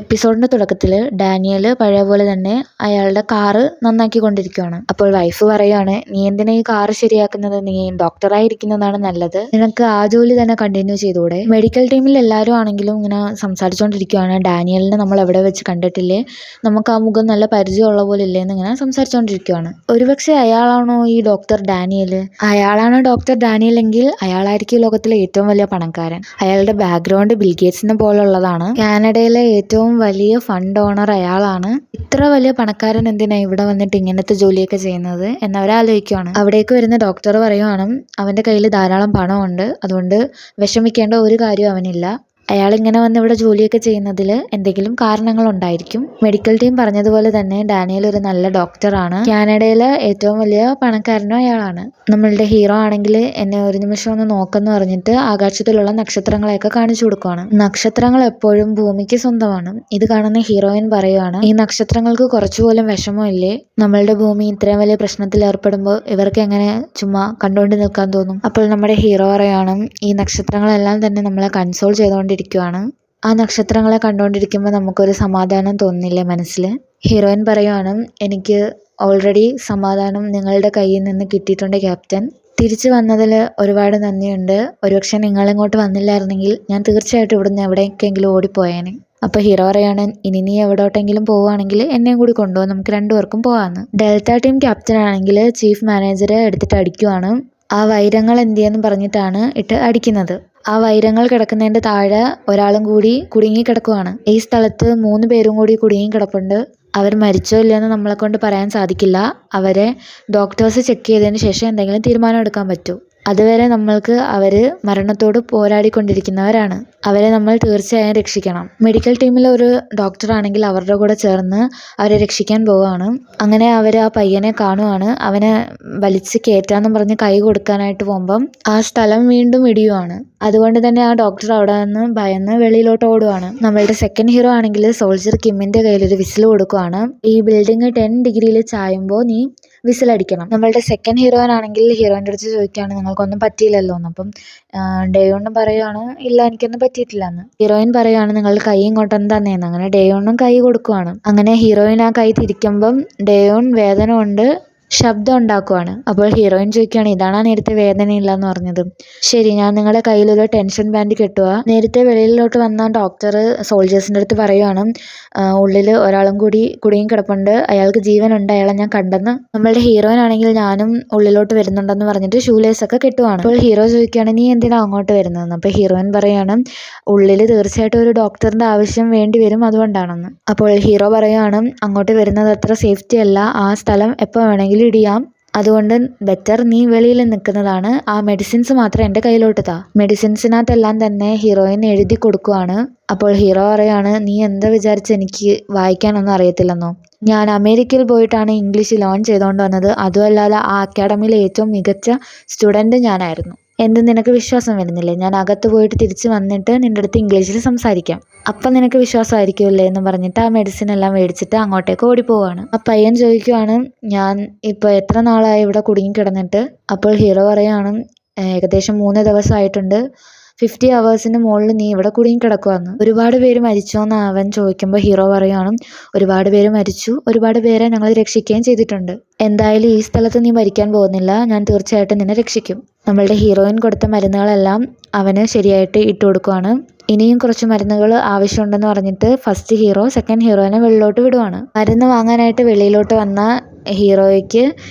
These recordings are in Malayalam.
എപ്പിസോഡിന്റെ തുടക്കത്തിൽ ഡാനിയൽ പഴയ പോലെ തന്നെ അയാളുടെ കാറ് നന്നാക്കിക്കൊണ്ടിരിക്കുകയാണ്. അപ്പോൾ വൈഫ് പറയാണ്, നീ എന്തിനാ ഈ കാറ് ശരിയാക്കുന്നത്? നീ ഡോക്ടറായിരിക്കുന്നതാണ് നല്ലത്, നിനക്ക് ആ ജോലി തന്നെ കണ്ടിന്യൂ ചെയ്തൂടെ? മെഡിക്കൽ ടീമിൽ എല്ലാവരും ആണെങ്കിലും ഇങ്ങനെ സംസാരിച്ചുകൊണ്ടിരിക്കുകയാണ്. ഡാനിയലിനെ നമ്മൾ എവിടെ വെച്ച് കണ്ടിട്ടില്ലേ, നമുക്ക് ആ മുഖം നല്ല പരിചയമുള്ള പോലെ ഇല്ലേ എന്ന് ഇങ്ങനെ സംസാരിച്ചുകൊണ്ടിരിക്കുകയാണ്. ഒരുപക്ഷെ അയാളാണോ ഈ ഡോക്ടർ ഡാനിയൽ? അയാളാണ് ഡോക്ടർ ഡാനിയൽ എങ്കിൽ അയാളായിരിക്കും ലോകത്തിലെ ഏറ്റവും വലിയ പണക്കാരൻ. അയാളുടെ ബാക്ക്ഗ്രൗണ്ട് ബിൽഗേറ്റ്സിനെ പോലുള്ളതാണ്. കാനഡയിലെ ഏറ്റവും വലിയ ഫണ്ട് ഓണർ അയാളാണ്. ഇത്ര വലിയ പണക്കാരൻ എന്തിനാ ഇവിടെ വന്നിട്ട് ഇങ്ങനത്തെ ജോലിയൊക്കെ ചെയ്യുന്നത് എന്നവരാലോചിക്കുകയാണ്. അവിടേക്ക് വരുന്ന ഡോക്ടർ പറയുവാണ്, അവന്റെ കയ്യിൽ ധാരാളം പണമുണ്ട്, അതുകൊണ്ട് വിഷമിക്കേണ്ട ഒരു കാര്യവും അവനില്ല. അയാൾ ഇങ്ങനെ വന്ന് ഇവിടെ ജോലിയൊക്കെ ചെയ്യുന്നതിൽ എന്തെങ്കിലും കാരണങ്ങൾ ഉണ്ടായിരിക്കും. മെഡിക്കൽ ടീം പറഞ്ഞതുപോലെ തന്നെ ഡാനിയൽ ഒരു നല്ല ഡോക്ടറാണ്. കാനഡയിലെ ഏറ്റവും വലിയ പണക്കാരനും അയാളാണ്. നമ്മളുടെ ഹീറോ ആണെങ്കിൽ എന്നെ ഒരു നിമിഷം ഒന്ന് നോക്കെന്ന് പറഞ്ഞിട്ട് ആകാശത്തിലുള്ള നക്ഷത്രങ്ങളെയൊക്കെ കാണിച്ചു കൊടുക്കുകയാണ്. നക്ഷത്രങ്ങൾ എപ്പോഴും ഭൂമിക്ക് സ്വന്തമാണ്. ഇത് കാണുന്ന ഹീറോയിൻ പറയുവാണ്, ഈ നക്ഷത്രങ്ങൾക്ക് കുറച്ചുപോലും വിഷമമില്ലേ? നമ്മളുടെ ഭൂമി ഇത്രയും വലിയ പ്രശ്നത്തിൽ ഏർപ്പെടുമ്പോൾ ഇവർക്ക് എങ്ങനെ ചുമ്മാ കണ്ടുകൊണ്ട് നിൽക്കാൻ തോന്നും? അപ്പോൾ നമ്മുടെ ഹീറോ പറയുവാണ്, ഈ നക്ഷത്രങ്ങളെല്ലാം തന്നെ നമ്മളെ കൺസോൾ ചെയ്തുകൊണ്ടിരിക്കുകയാണ്. ആ നക്ഷത്രങ്ങളെ കണ്ടുകൊണ്ടിരിക്കുമ്പോൾ നമുക്കൊരു സമാധാനം തോന്നുന്നില്ലേ മനസ്സിൽ? ഹീറോയിൻ പറയുവാണ്, എനിക്ക് ഓൾറെഡി സമാധാനം നിങ്ങളുടെ കയ്യിൽ നിന്ന് കിട്ടിയിട്ടുണ്ട് ക്യാപ്റ്റൻ. തിരിച്ചു വന്നതിൽ ഒരുപാട് നന്ദിയുണ്ട്. ഒരുപക്ഷെ നിങ്ങളിങ്ങോട്ട് വന്നില്ലായിരുന്നെങ്കിൽ ഞാൻ തീർച്ചയായിട്ടും ഇവിടുന്ന് എവിടേക്കെങ്കിലും ഓടിപ്പോയേനെ. അപ്പോൾ ഹീറോ പറയാണ്, ഇനി നീ എവിടോട്ടെങ്കിലും പോവുകയാണെങ്കിൽ എന്നെയും കൂടി കൊണ്ടുപോകും, നമുക്ക് രണ്ടുപേർക്കും പോകാമെന്ന്. ഡെൽറ്റ ടീം ക്യാപ്റ്റൻ ആണെങ്കിൽ ചീഫ് മാനേജറെ എടുത്തിട്ട് അടിക്കുവാണ്. ആ വൈരങ്ങൾ എന്തിയെന്ന് പറഞ്ഞിട്ടാണ് ഇട്ട് അടിക്കുന്നത്. ആ വൈരങ്ങൾ കിടക്കുന്നതിൻ്റെ താഴെ ഒരാളും കൂടി കുടുങ്ങി കിടക്കുവാണ്. ഈ സ്ഥലത്ത് 3 പേരും കൂടി കുടുങ്ങി കിടപ്പുണ്ട്. അവർ മരിച്ചോ ഇല്ലയെന്ന് നമ്മളെ കൊണ്ട് പറയാൻ സാധിക്കില്ല. അവരെ ഡോക്ടേഴ്സ് ചെക്ക് ചെയ്തതിന് ശേഷം എന്തെങ്കിലും തീരുമാനം എടുക്കാൻ പറ്റൂ. അതുവരെ നമ്മൾക്ക് അവർ മരണത്തോട് പോരാടിക്കൊണ്ടിരിക്കുന്നവരാണ്. അവരെ നമ്മൾ തീർച്ചയായും രക്ഷിക്കണം. മെഡിക്കൽ ടീമിലെ ഒരു ഡോക്ടറാണെങ്കിൽ അവരുടെ കൂടെ ചേർന്ന് അവരെ രക്ഷിക്കാൻ പോവുകയാണ്. അങ്ങനെ അവർ ആ പയ്യനെ കാണുവാണ്. അവനെ വലിച്ച് കയറ്റാന്നും പറഞ്ഞ് കൈ കൊടുക്കാനായിട്ട് പോകുമ്പം ആ സ്ഥലം വീണ്ടും ഇടിയുവാണ്. അതുകൊണ്ട് തന്നെ ആ ഡോക്ടർ അവിടെ നിന്ന് ഭയന്ന് വെളിയിലോട്ട് ഓടുവാണ്. നമ്മളുടെ സെക്കൻഡ് ഹീറോ ആണെങ്കിൽ സോൾജർ കിമ്മിന്റെ കയ്യിൽ ഒരു വിസിൽ കൊടുക്കുവാണ്. ഈ ബിൽഡിംഗ് 10 ഡിഗ്രിയിൽ ചായുമ്പോൾ നീ വിസിലടിക്കണം. നമ്മളുടെ സെക്കൻഡ് ഹീറോയിനാണെങ്കിൽ ഹീറോയിൻ്റെ അടുത്ത് ചോദിക്കുകയാണ്, നിങ്ങൾക്കൊന്നും പറ്റിയില്ലല്ലോ എന്ന്. അപ്പം ഡേയോണും പറയുവാണ്, ഇല്ല എനിക്കൊന്നും പറ്റിയിട്ടില്ല എന്ന്. ഹീറോയിൻ പറയുവാണ്, നിങ്ങൾ കൈ ഇങ്ങോട്ടൊന്നും തന്നേന്ന്. അങ്ങനെ ഡേയോണും കൈ കൊടുക്കുവാണ്. അങ്ങനെ ഹീറോയിൻ ആ കൈ തിരിക്കുമ്പം ഡേയോൺ വേദന കൊണ്ട് ശബ്ദം ഉണ്ടാക്കുവാണ്. അപ്പോൾ ഹീറോയിൻ ചോദിക്കുകയാണ്, ഇതാണോ നേരത്തെ വേദനയില്ല എന്ന് പറഞ്ഞത്? ശരി, ഞാൻ നിങ്ങളുടെ കയ്യിലൊരു ടെൻഷൻ ബാൻഡ് കെട്ടുക. നേരത്തെ വെളിയിലോട്ട് വന്ന ഡോക്ടർ സോൾജേഴ്സിൻ്റെ അടുത്ത് പറയുവാണ്, ഉള്ളിൽ ഒരാളും കൂടി കുടുങ്ങി കിടപ്പുണ്ട്, അയാൾക്ക് ജീവനുണ്ട്, അയാളെ ഞാൻ കണ്ടെന്ന്. നമ്മളുടെ ഹീറോയിൻ ആണെങ്കിൽ ഞാനും ഉള്ളിലോട്ട് വരുന്നുണ്ടെന്ന് പറഞ്ഞിട്ട് ഷൂലേസ് ഒക്കെ കെട്ടുവാണ്. അപ്പോൾ ഹീറോ ചോദിക്കുകയാണ്, നീ എന്തിനാ അങ്ങോട്ട് വരുന്നതെന്ന്. അപ്പോൾ ഹീറോയിൻ പറയുകയാണ്, ഉള്ളിൽ തീർച്ചയായിട്ടും ഒരു ഡോക്ടറിൻ്റെ ആവശ്യം വേണ്ടി വരും, അതുകൊണ്ടാണെന്ന്. അപ്പോൾ ഹീറോ പറയുകയാണ്, അങ്ങോട്ട് വരുന്നത് അത്ര സേഫ്റ്റി അല്ല, ആ സ്ഥലം എപ്പോൾ വേണമെങ്കിലും ഇടിയാം, അതുകൊണ്ട് ബെറ്റർ നീ വെളിയിൽ നിൽക്കുന്നതാണ്. ആ മെഡിസിൻസ് മാത്രം എൻ്റെ കയ്യിലോട്ട് താ. മെഡിസിൻസിനകത്തെല്ലാം തന്നെ ഹീറോയിൻ എഴുതി കൊടുക്കുവാണ്. അപ്പോൾ ഹീറോ പറയാണ്, നീ എന്താ വിചാരിച്ച് എനിക്ക് വായിക്കാനൊന്നും അറിയത്തില്ലെന്നോ? ഞാൻ അമേരിക്കയിൽ പോയിട്ടാണ് ഇംഗ്ലീഷ് ലേൺ ചെയ്തുകൊണ്ട് വന്നത്. അതുമല്ലാതെ ആ അക്കാഡമിയിലെ ഏറ്റവും മികച്ച സ്റ്റുഡൻറ്റ് ഞാനായിരുന്നു. എന്ത് നിനക്ക് വിശ്വാസം വരുന്നില്ലേ? ഞാൻ അകത്ത് പോയിട്ട് തിരിച്ച് വന്നിട്ട് നിൻ്റെ അടുത്ത് ഇംഗ്ലീഷിൽ സംസാരിക്കാം, അപ്പം നിനക്ക് വിശ്വാസമായിരിക്കുമല്ലേ എന്ന് പറഞ്ഞിട്ട് ആ മെഡിസിൻ എല്ലാം മേടിച്ചിട്ട് അങ്ങോട്ടേക്ക് ഓടിപ്പോവാണ്. ആ പയ്യൻ ചോദിക്കുവാണ്, ഞാൻ ഇപ്പോൾ എത്ര നാളായി ഇവിടെ കുടുങ്ങി കിടന്നിട്ട്? അപ്പോൾ ഹീറോ പറയുകയാണ്, ഏകദേശം 3 ദിവസമായിട്ടുണ്ട്. 50 hours മുകളിൽ നീ ഇവിടെ കുടുങ്ങി കിടക്കുവാന്ന്. ഒരുപാട് പേര് മരിച്ചോ എന്ന് അവൻ ചോദിക്കുമ്പോൾ ഹീറോ പറയുകയാണ്, ഒരുപാട് പേര് മരിച്ചു, ഒരുപാട് പേരെ ഞങ്ങൾ രക്ഷിക്കുകയും ചെയ്തിട്ടുണ്ട്. എന്തായാലും ഈ സ്ഥലത്ത് നീ മരിക്കാൻ പോകുന്നില്ല, ഞാൻ തീർച്ചയായിട്ടും നിന്നെ രക്ഷിക്കും. നമ്മളുടെ ഹീറോയിൻ കൊടുത്ത മരുന്നുകളെല്ലാം അവന് ശരിയായിട്ട് ഇട്ട് കൊടുക്കുവാണ്. ഇനിയും കുറച്ച് മരുന്നുകൾ ആവശ്യമുണ്ടെന്ന് പറഞ്ഞിട്ട് ഫസ്റ്റ് ഹീറോ സെക്കൻഡ് ഹീറോയിനെ വെളിയിലോട്ട് വിടുവാണ്. മരുന്ന് വാങ്ങാനായിട്ട് വെളിയിലോട്ട് വന്ന ഹീറോയ്ക്ക്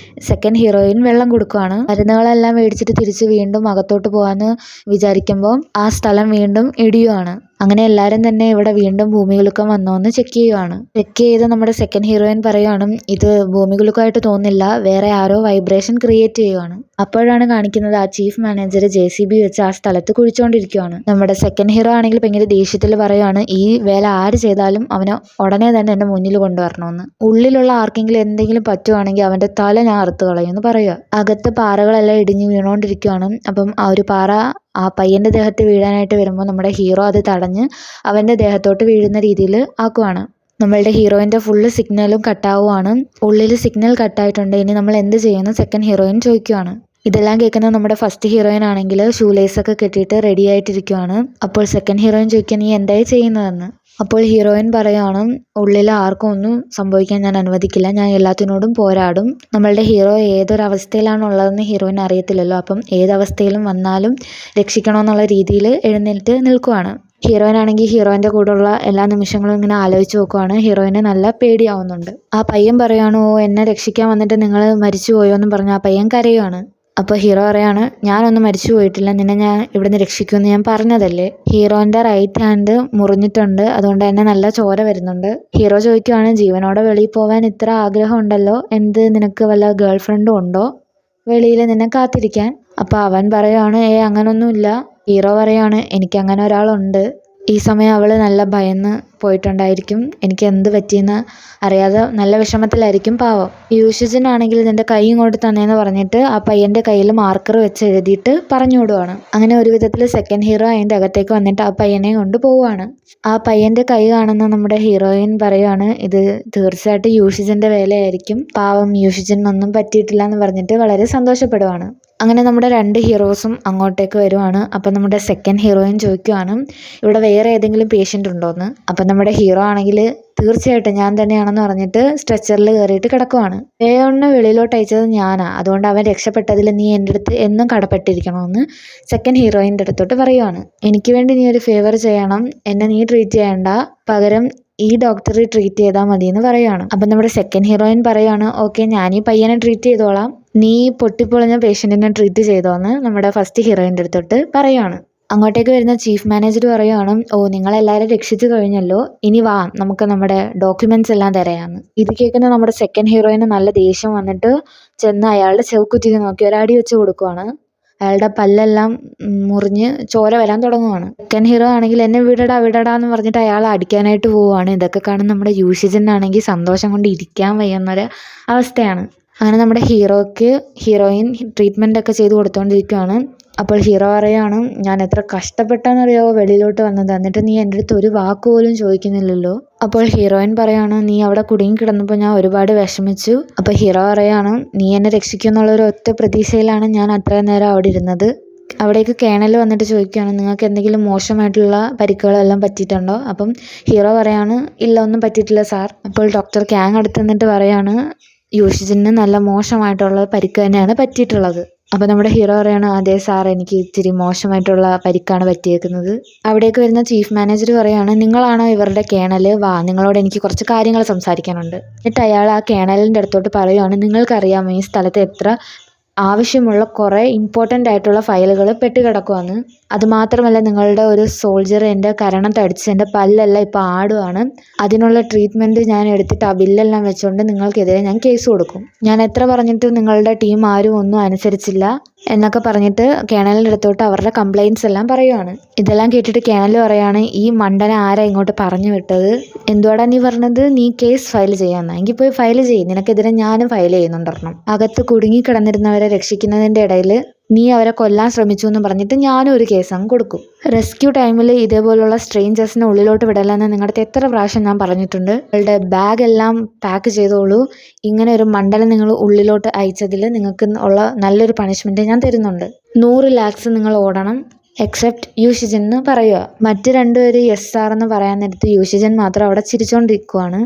സെക്കൻഡ് ഹീറോയിൻ വെള്ളം കൊടുക്കുവാണ്. മരുന്നുകളെല്ലാം മേടിച്ചിട്ട് തിരിച്ച് വീണ്ടും അകത്തോട്ട് പോകാമെന്ന് വിചാരിക്കുമ്പോൾ ആ സ്ഥലം വീണ്ടും ഇടിയുവാണ്. അങ്ങനെ എല്ലാവരും തന്നെ ഇവിടെ വീണ്ടും ഭൂമികുലുക്കം വന്നോന്ന് ചെക്ക് ചെയ്യുവാണ്. ചെക്ക് ചെയ്ത് നമ്മുടെ സെക്കൻഡ് ഹീറോയിൻ പറയുവാണ്, ഇത് ഭൂമികുലുക്കമായിട്ട് തോന്നുന്നില്ല, വേറെ ആരോ വൈബ്രേഷൻ ക്രിയേറ്റ് ചെയ്യുവാണ്. അപ്പോഴാണ് കാണിക്കുന്നത് ആ ചീഫ് മാനേജർ JCB വെച്ച് ആ സ്ഥലത്ത് കുഴിച്ചുകൊണ്ടിരിക്കുവാണ്. നമ്മുടെ സെക്കൻഡ് ഹീറോ ആണെങ്കിൽ ഭയങ്കര ദേഷ്യത്തിൽ പറയുവാണ്, ഈ വേല ആര് ചെയ്താലും അവനെ ഉടനെ തന്നെ എൻ്റെ മുന്നിൽ കൊണ്ടുവരണമെന്ന്. ഉള്ളിലുള്ള ആർക്കെങ്കിലും എന്തെങ്കിലും പറ്റുവാണെങ്കിൽ അവൻ്റെ തല ഞാൻ അറുത്ത് കളയുമെന്ന് പറയുക. അകത്ത് പാറകളെല്ലാം ഇടിഞ്ഞ് വീണുകൊണ്ടിരിക്കുവാണ്. അപ്പം ആ ഒരു പാറ ആ പയ്യൻ്റെ ദേഹത്ത് വീഴാനായിട്ട് വരുമ്പോൾ നമ്മുടെ ഹീറോ അത് തടഞ്ഞ് അവൻ്റെ ദേഹത്തോട്ട് വീഴുന്ന രീതിയിൽ ആക്കുവാണ്. നമ്മളുടെ ഹീറോയിൻ്റെ ഫുള്ള് സിഗ്നലും കട്ടാവുകയാണ്. ഉള്ളിൽ സിഗ്നൽ കട്ടായിട്ടുണ്ട്, ഇനി നമ്മൾ എന്ത് ചെയ്യുമെന്ന് സെക്കൻഡ് ഹീറോയിൻ ചോദിക്കുവാണ്. ഇതെല്ലാം കേൾക്കുന്ന നമ്മുടെ ഫസ്റ്റ് ഹീറോയിൻ ആണെങ്കിൽ ഷൂലേസൊക്കെ കെട്ടിയിട്ട് റെഡി ആയിട്ടിരിക്കുവാണ്. അപ്പോൾ സെക്കൻഡ് ഹീറോയിൻ ചോദിക്കുക, നീ എന്തായി ചെയ്യുന്നതെന്ന്. അപ്പോൾ ഹീറോയിൻ പറയാണ്, ഉള്ളിൽ ആർക്കും ഒന്നും സംഭവിക്കാൻ ഞാൻ അനുവദിക്കില്ല, ഞാൻ എല്ലാത്തിനോടും പോരാടും. നമ്മളുടെ ഹീറോ ഏതൊരവസ്ഥയിലാണുള്ളതെന്ന് ഹീറോയിന് അറിയത്തില്ലല്ലോ, അപ്പം ഏതവസ്ഥയിലും വന്നാലും രക്ഷിക്കണമെന്നുള്ള രീതിയിൽ എഴുന്നേറ്റ് നിൽക്കുവാണ്. ഹീറോയിനാണെങ്കിൽ ഹീറോയിൻ്റെ കൂടെയുള്ള എല്ലാ നിമിഷങ്ങളും ഇങ്ങനെ ആലോചിച്ച് നോക്കുവാണ്. ഹീറോയിന് നല്ല പേടിയാവുന്നുണ്ട്. ആ പയ്യൻ പറയാണ്, ഓ എന്നെ രക്ഷിക്കാൻ വന്നിട്ട് നിങ്ങൾ മരിച്ചു പോയോ എന്നും പറഞ്ഞ് ആ പയ്യൻ കരയുവാണ്. അപ്പോൾ ഹീറോ പറയാണ്, ഞാനൊന്നും മരിച്ചു പോയിട്ടില്ല, നിന്നെ ഞാൻ ഇവിടുന്ന് രക്ഷിക്കുമെന്ന് ഞാൻ പറഞ്ഞതല്ലേ. ഹീറോൻ്റെ റൈറ്റ് ഹാൻഡ് മുറിഞ്ഞിട്ടുണ്ട്, അതുകൊണ്ട് തന്നെ നല്ല ചോര വരുന്നുണ്ട്. ഹീറോ ചോദിക്കുവാണ്, ജീവനോടെ വെളിയിൽ പോകാൻ ഇത്ര ആഗ്രഹം ഉണ്ടല്ലോ, എന്ത് നിനക്ക് വല്ല ഗേൾ ഫ്രണ്ടും ഉണ്ടോ വെളിയിൽ നിന്നെ കാത്തിരിക്കാൻ? അപ്പോൾ അവൻ പറയുവാണ്, അങ്ങനൊന്നുമില്ല. ഹീറോ പറയാണ്, എനിക്ക് അങ്ങനെ ഒരാളുണ്ട്. ഈ സമയം അവൾ നല്ല ഭയന്ന് പോയിട്ടുണ്ടായിരിക്കും, എനിക്ക് എന്ത് പറ്റിയെന്ന് അറിയാതെ നല്ല വിഷമത്തിലായിരിക്കും പാവം. യൂഷിജിനാണെങ്കിൽ നിൻ്റെ കൈ ഇങ്ങോട്ട് തന്നേന്ന് പറഞ്ഞിട്ട് ആ പയ്യൻ്റെ കയ്യിൽ മാർക്കർ വെച്ച് എഴുതിയിട്ട് പറഞ്ഞു വിടുവാണ്. അങ്ങനെ ഒരു വിധത്തിൽ സെക്കൻഡ് ഹീറോ അതിൻ്റെ അകത്തേക്ക് വന്നിട്ട് ആ പയ്യനെ കൊണ്ട് പോവുകയാണ്. ആ പയ്യൻ്റെ കൈ കാണുന്ന നമ്മുടെ ഹീറോയിൻ പറയുവാണ്, ഇത് തീർച്ചയായിട്ടും യൂഷിജിൻ്റെ വേലയായിരിക്കും, പാവം യൂഷിജിനൊന്നും പറ്റിയിട്ടില്ല എന്ന് പറഞ്ഞിട്ട് വളരെ സന്തോഷപ്പെടുവാണ്. അങ്ങനെ നമ്മുടെ രണ്ട് ഹീറോസും അങ്ങോട്ടേക്ക് വരുവാണ്. അപ്പം നമ്മുടെ സെക്കൻഡ് ഹീറോയിൻ ചോദിക്കുവാണ്, ഇവിടെ വേറെ ഏതെങ്കിലും പേഷ്യൻ്റ് ഉണ്ടോയെന്ന്. അപ്പം നമ്മുടെ ഹീറോ ആണെങ്കിൽ തീർച്ചയായിട്ടും ഞാൻ തന്നെയാണെന്ന് പറഞ്ഞിട്ട് സ്ട്രെച്ചറിൽ കയറിയിട്ട് കിടക്കുവാണ്. വേഗം വെളിയിലോട്ട് അയച്ചത് ഞാനാ, അതുകൊണ്ട് അവൻ രക്ഷപ്പെട്ടതിൽ നീ എൻ്റെ അടുത്ത് എന്നും കടപ്പെട്ടിരിക്കണമെന്ന് സെക്കൻഡ് ഹീറോയിൻ്റെ അടുത്തോട്ട് പറയുവാണ്. എനിക്ക് വേണ്ടി നീ ഒരു ഫേവർ ചെയ്യണം, എന്നെ നീ ട്രീറ്റ് ചെയ്യണ്ട, പകരം ഈ ഡോക്ടറെ ട്രീറ്റ് ചെയ്താൽ മതി എന്ന് പറയുവാണ്. അപ്പം നമ്മുടെ സെക്കൻഡ് ഹീറോയിൻ പറയുവാണ്, ഓക്കെ ഞാൻ ഈ പയ്യനെ ട്രീറ്റ് ചെയ്തോളാം, നീ പൊട്ടിപ്പൊളിഞ്ഞ പേഷ്യൻറ്റിനെ ട്രീറ്റ് ചെയ്തോന്ന് നമ്മുടെ ഫസ്റ്റ് ഹീറോയിൻ്റെ അടുത്തോട്ട് പറയുവാണ്. അങ്ങോട്ടേക്ക് വരുന്ന ചീഫ് മാനേജർ പറയുവാണ്, ഓ നിങ്ങളെല്ലാവരും രക്ഷിച്ചു കഴിഞ്ഞല്ലോ, ഇനി വാ നമുക്ക് നമ്മുടെ ഡോക്യുമെൻറ്റ്സ് എല്ലാം തരാമെന്ന്. ഇത് കേൾക്കുന്ന നമ്മുടെ സെക്കൻഡ് ഹീറോയിന് നല്ല ദേഷ്യം വന്നിട്ട് ചെന്ന് അയാളുടെ ചെവിക്കുറ്റിക്ക് നോക്കി ഒരടി വെച്ച് കൊടുക്കുവാണ്. അയാളുടെ പല്ലെല്ലാം മുറിഞ്ഞ് ചോര വരാൻ തുടങ്ങുവാണ്. സെക്കൻഡ് ഹീറോ ആണെങ്കിൽ എന്നെ വിടടാ എന്ന് പറഞ്ഞിട്ട് അയാൾ അടിക്കാനായിട്ട് പോവുകയാണ്. ഇതൊക്കെ കാണുന്ന നമ്മുടെ യൂഷിജിനാണെങ്കിൽ സന്തോഷം കൊണ്ട് ഇരിക്കാൻ വയ്യുന്നൊരു അവസ്ഥയാണ്. അങ്ങനെ നമ്മുടെ ഹീറോയിൻ ട്രീറ്റ്മെൻ്റ് ഒക്കെ ചെയ്ത് കൊടുത്തുകൊണ്ടിരിക്കുകയാണ്. അപ്പോൾ ഹീറോ പറയുകയാണ്, ഞാൻ എത്ര കഷ്ടപ്പെട്ടാണെന്നറിയാവോ വെളിയിലോട്ട് വന്നത്, എന്നിട്ട് നീ എൻ്റെ അടുത്ത് ഒരു വാക്ക് പോലും ചോദിക്കുന്നില്ലല്ലോ. അപ്പോൾ ഹീറോയിൻ പറയാണ്, നീ അവിടെ കുടുങ്ങി കിടന്നപ്പോൾ ഞാൻ ഒരുപാട് വിഷമിച്ചു. അപ്പോൾ ഹീറോ പറയാണ്, നീ എന്നെ രക്ഷിക്കുമെന്നുള്ളൊരു ഒറ്റ പ്രതീക്ഷയിലാണ് ഞാൻ അത്രയും നേരം അവിടെ ഇരുന്നത്. അവിടേക്ക് കേണൽ വന്നിട്ട് ചോദിക്കുകയാണ്, നിങ്ങൾക്ക് എന്തെങ്കിലും മോശമായിട്ടുള്ള പരിക്കുകളെല്ലാം പറ്റിയിട്ടുണ്ടോ? അപ്പം ഹീറോ പറയാണ്, ഇല്ല ഒന്നും പറ്റിയിട്ടില്ല സാർ. അപ്പോൾ ഡോക്ടർ ക്യാങ് അടുത്ത് നിന്നിട്ട് പറയാണ്, യൂഷിജിന് നല്ല മോശമായിട്ടുള്ള പരിക്ക് തന്നെയാണ് പറ്റിയിട്ടുള്ളത്. അപ്പോൾ നമ്മുടെ ഹീറോ പറയാണ്, അതെ സാർ എനിക്ക് ഇത്തിരി മോശമായിട്ടുള്ള പരിക്കാണ് പറ്റിയേക്കുന്നത്. അവിടേക്ക് വരുന്ന ചീഫ് മാനേജർ പറയാണ്, നിങ്ങളാണോ ഇവരുടെ കേണൽ, വാ നിങ്ങളോട് എനിക്ക് കുറച്ച് കാര്യങ്ങൾ സംസാരിക്കാനുണ്ട്. എന്നിട്ട് അയാൾ ആ കേണലിൻ്റെ അടുത്തോട്ട് പറയുവാണ്, നിങ്ങൾക്കറിയാമോ ഈ സ്ഥലത്ത് എത്ര ആവശ്യമുള്ള കുറേ ഇമ്പോർട്ടൻ്റ് ആയിട്ടുള്ള ഫയലുകൾ പെട്ടുകിടക്കുവാന്ന്. അതുമാത്രമല്ല നിങ്ങളുടെ ഒരു സോൾജർ എൻ്റെ കരണം തടിച്ച് എൻ്റെ പല്ലെല്ലാം ഇപ്പോൾ ആടുവാണ്, അതിനുള്ള ട്രീറ്റ്മെൻറ്റ് ഞാൻ എടുത്തിട്ട് ആ ബില്ലെല്ലാം വെച്ചുകൊണ്ട് നിങ്ങൾക്കെതിരെ ഞാൻ കേസ് കൊടുക്കും. ഞാൻ എത്ര പറഞ്ഞിട്ട് നിങ്ങളുടെ ടീം ആരും ഒന്നും അനുസരിച്ചില്ല എന്നൊക്കെ പറഞ്ഞിട്ട് കേണലിൻ്റെ അടുത്തോട്ട് അവരുടെ കംപ്ലയിൻറ്റ്സ് എല്ലാം പറയുവാണ്. ഇതെല്ലാം കേട്ടിട്ട് കേണൽ പറയാണ്, ഈ മണ്ടനെ ആരാ ഇങ്ങോട്ട് പറഞ്ഞു വിട്ടത്, എന്തുവാടാ നീ പറഞ്ഞത്, നീ കേസ് ഫയൽ ചെയ്യാമെന്നാ, എങ്കിൽ പോയി ഫയൽ ചെയ്യും, നിനക്കെതിരെ ഞാനും ഫയൽ ചെയ്യുന്നുണ്ടെണ്ണം. അകത്ത് കുടുങ്ങി കിടന്നിരുന്നവരെ രക്ഷിക്കുന്നതിൻ്റെ ഇടയിൽ നീ അവരെ കൊല്ലാൻ ശ്രമിച്ചു എന്ന് പറഞ്ഞിട്ട് ഞാനും ഒരു കേസ് അങ്ങ് കൊടുക്കും. റെസ്ക്യൂ ടൈമിൽ ഇതേപോലുള്ള സ്ട്രേഞ്ചേഴ്സിനെ ഉള്ളിലോട്ട് വിടലെന്ന് നിങ്ങളുടെ എത്ര പ്രാവശ്യം ഞാൻ പറഞ്ഞിട്ടുണ്ട്. നിങ്ങളുടെ ബാഗ് എല്ലാം പാക്ക് ചെയ്തോളൂ, ഇങ്ങനെ ഒരു മണ്ഡലം നിങ്ങൾ ഉള്ളിലോട്ട് അയച്ചതിൽ നിങ്ങൾക്ക് ഉള്ള നല്ലൊരു പണിഷ്മെൻറ്റ് ഞാൻ തരുന്നുണ്ട്. 100 lakhs നിങ്ങൾ ഓടണം, എക്സെപ്റ്റ് യൂഷിജൻ എന്ന് പറയുക. മറ്റ് രണ്ടുപേര് യെസ് സാർ എന്ന് പറയാൻ നേരത്ത് യൂഷിജൻ മാത്രം അവിടെ ചിരിച്ചുകൊണ്ടിരിക്കുവാണ്.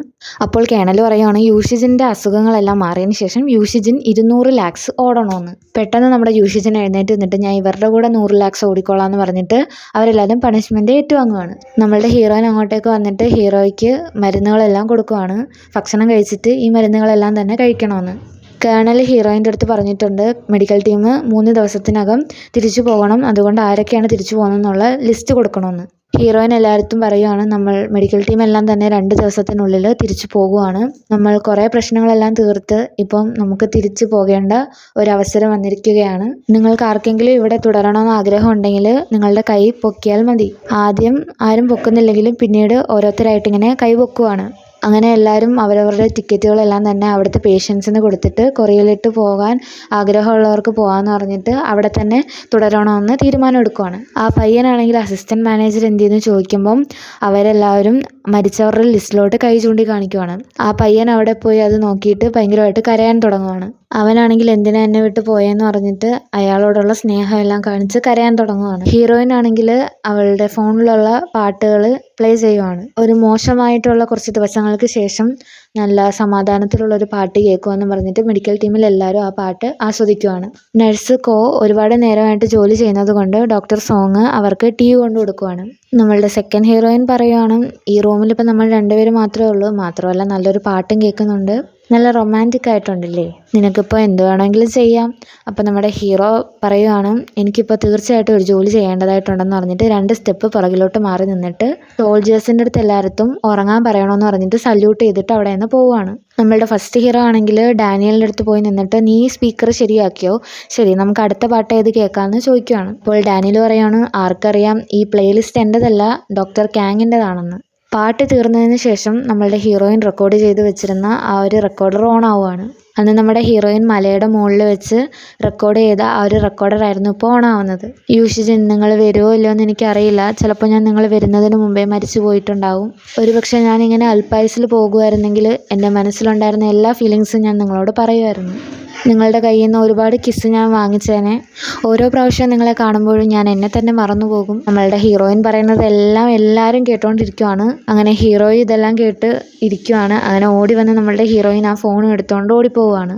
അപ്പോൾ കേണൽ പറയുവാണ്, യൂഷിജിൻ്റെ അസുഖങ്ങളെല്ലാം മാറിയതിന് ശേഷം യൂഷിജിൻ 200 lakhs ഓടണമെന്ന്. പെട്ടെന്ന് നമ്മുടെ യൂഷിജൻ എഴുന്നേറ്റ് നിന്നിട്ട് ഞാൻ ഇവരുടെ കൂടെ 100 lakhs ഓടിക്കോളാം എന്ന് പറഞ്ഞിട്ട് അവരെല്ലാവരും പണിഷ്മെൻറ്റ് ഏറ്റുവാങ്ങുവാണ്. നമ്മളുടെ ഹീറോയിൻ അങ്ങോട്ടേക്ക് വന്നിട്ട് ഹീറോയ്ക്ക് മരുന്നുകളെല്ലാം കൊടുക്കുവാണ്. ഭക്ഷണം കഴിച്ചിട്ട് ഈ മരുന്നുകളെല്ലാം തന്നെ കഴിക്കണമെന്ന്. കേണൽ ഹീറോയിൻ്റെ അടുത്ത് പറഞ്ഞിട്ടുണ്ട്, മെഡിക്കൽ ടീം 3 ദിവസത്തിനകം തിരിച്ചു പോകണം, അതുകൊണ്ട് ആരൊക്കെയാണ് തിരിച്ചു പോകുന്നതെന്നുള്ള ലിസ്റ്റ് കൊടുക്കണമെന്ന്. ഹീറോയിൻ എല്ലായിടത്തും പറയുവാണ്, നമ്മൾ മെഡിക്കൽ ടീം എല്ലാം തന്നെ 2 ദിവസത്തിനുള്ളിൽ തിരിച്ചു പോകുവാണ്, നമ്മൾ കുറേ പ്രശ്നങ്ങളെല്ലാം തീർത്ത് ഇപ്പം നമുക്ക് തിരിച്ചു പോകേണ്ട ഒരവസരം വന്നിരിക്കുകയാണ്. നിങ്ങൾക്ക് ആർക്കെങ്കിലും ഇവിടെ തുടരണമെന്ന് ആഗ്രഹം ഉണ്ടെങ്കിൽ നിങ്ങളുടെ കൈ പൊക്കിയാൽ മതി. ആദ്യം ആരും പൊക്കുന്നില്ലെങ്കിലും പിന്നീട് ഓരോരുത്തരായിട്ട് ഇങ്ങനെ കൈ പൊക്കുവാണ്. അങ്ങനെ എല്ലാവരും അവരവരുടെ ടിക്കറ്റുകളെല്ലാം തന്നെ അവിടുത്തെ പേഷ്യൻസിന് കൊടുത്തിട്ട് കൊറിയയിലിട്ട് പോകാൻ ആഗ്രഹമുള്ളവർക്ക് പോകാമെന്ന് പറഞ്ഞിട്ട് അവിടെ തന്നെ തുടരണമെന്ന് തീരുമാനം എടുക്കുവാണ്. ആ പയ്യനാണെങ്കിൽ അസിസ്റ്റൻറ്റ് മാനേജർ എന്തെന്ന് ചോദിക്കുമ്പം അവരെല്ലാവരും മരിച്ചവരുടെ ലിസ്റ്റിലോട്ട് കൈ ചൂണ്ടി കാണിക്കുവാണ്. ആ പയ്യൻ അവിടെ പോയി അത് നോക്കിയിട്ട് ഭയങ്കരമായിട്ട് കരയാൻ തുടങ്ങുവാണ്. അവനാണെങ്കിൽ എന്തിനാ എന്നെ വിട്ട് പോയെന്ന് പറഞ്ഞിട്ട് അയാളോടുള്ള സ്നേഹമെല്ലാം കാണിച്ച് കരയാൻ തുടങ്ങുവാണ്. ഹീറോയിൻ ആണെങ്കിൽ അവളുടെ ഫോണിലുള്ള പാട്ടുകൾ പ്ലേ ചെയ്യുവാണ്. ഒരു മോശമായിട്ടുള്ള കുറച്ച് ദിവസങ്ങൾക്ക് ശേഷം നല്ല സമാധാനത്തിലുള്ളൊരു പാട്ട് കേൾക്കുമെന്ന് പറഞ്ഞിട്ട് മെഡിക്കൽ ടീമിൽ എല്ലാവരും ആ പാട്ട് ആസ്വദിക്കുവാണ്. നഴ്സ് കോ ഒരുപാട് നേരമായിട്ട് ജോലി ചെയ്യുന്നത് കൊണ്ട് ഡോക്ടർ സോങ് അവർക്ക് ടീ കൊണ്ട് കൊടുക്കുവാണ്. നമ്മളുടെ സെക്കൻഡ് ഹീറോയിൻ പറയുവാണ്, ഈ റൂമിൽ ഇപ്പം നമ്മൾ രണ്ടുപേരും മാത്രമേ ഉള്ളൂ, മാത്രമല്ല നല്ലൊരു പാട്ടും കേൾക്കുന്നുണ്ട്, നല്ല റൊമാൻറ്റിക് ആയിട്ടുണ്ടല്ലേ, നിനക്കിപ്പോൾ എന്ത് വേണമെങ്കിലും ചെയ്യാം. അപ്പോൾ നമ്മുടെ ഹീറോ പറയുവാണ്, എനിക്കിപ്പോൾ തീർച്ചയായിട്ടും ഒരു ജോലി ചെയ്യേണ്ടതായിട്ടുണ്ടെന്ന് പറഞ്ഞിട്ട് 2 സ്റ്റെപ്പ് പുറകിലോട്ട് മാറി നിന്നിട്ട് സോൾജേഴ്സിൻ്റെ അടുത്ത് എല്ലായിടത്തും ഉറങ്ങാൻ പറയണമെന്ന് പറഞ്ഞിട്ട് സല്യൂട്ട് ചെയ്തിട്ട് അവിടെ നിന്ന് പോവുകയാണ്. നമ്മളുടെ ഫസ്റ്റ് ഹീറോ ആണെങ്കിൽ ഡാനിയലിൻ്റെ അടുത്ത് പോയി നിന്നിട്ട്, നീ സ്പീക്കർ ശരിയാക്കിയോ, ശരി നമുക്ക് അടുത്ത പാട്ട് ഏത് കേൾക്കാമെന്ന് ചോദിക്കുകയാണ്. അപ്പോൾ ഡാനിയൽ പറയുകയാണ്, ആർക്കറിയാം ഈ പ്ലേലിസ്റ്റ് എൻ്റെതല്ല ഡോക്ടർ കാങ്ങിൻ്റെതാണെന്ന്. പാട്ട് തീർന്നതിന് ശേഷം നമ്മളുടെ ഹീറോയിൻ റെക്കോർഡ് ചെയ്ത് വെച്ചിരുന്ന ആ ഒരു റെക്കോർഡർ ഓൺ ആവുകയാണ്. അന്ന് നമ്മുടെ ഹീറോയിൻ മലയുടെ മുകളിൽ വെച്ച് റെക്കോർഡ് ചെയ്ത ആ ഒരു റെക്കോർഡറായിരുന്നു ഇപ്പോൾ ഓൺ ആവുന്നത്. യൂഷിജിൻ, നിങ്ങൾ വരുമോ ഇല്ലയോ എന്ന് എനിക്കറിയില്ല, ചിലപ്പോൾ ഞാൻ നിങ്ങൾ വരുന്നതിന് മുമ്പേ മരിച്ചു പോയിട്ടുണ്ടാവും. ഒരുപക്ഷെ ഞാനിങ്ങനെ അൽപായുസിൽ പോകുമായിരുന്നെങ്കിൽ എൻ്റെ മനസ്സിലുണ്ടായിരുന്ന എല്ലാ ഫീലിങ്സും ഞാൻ നിങ്ങളോട് പറയുമായിരുന്നു. നിങ്ങളുടെ കയ്യിൽ നിന്ന് ഒരുപാട് കിസ് ഞാൻ വാങ്ങിച്ചേനെ. ഓരോ പ്രാവശ്യം നിങ്ങളെ കാണുമ്പോഴും ഞാൻ എന്നെ തന്നെ മറന്നു പോകും. നമ്മളുടെ ഹീറോയിൻ പറയുന്നത് എല്ലാവരും കേട്ടോണ്ടിരിക്കുവാണ്. അങ്ങനെ ഹീറോയും ഇതെല്ലാം കേട്ട് ഇരിക്കുവാണ്. അങ്ങനെ ഓടി വന്ന് നമ്മളുടെ ഹീറോയിൻ ആ ഫോൺ എടുത്തുകൊണ്ട് ഓടിപ്പോവുകയാണ്.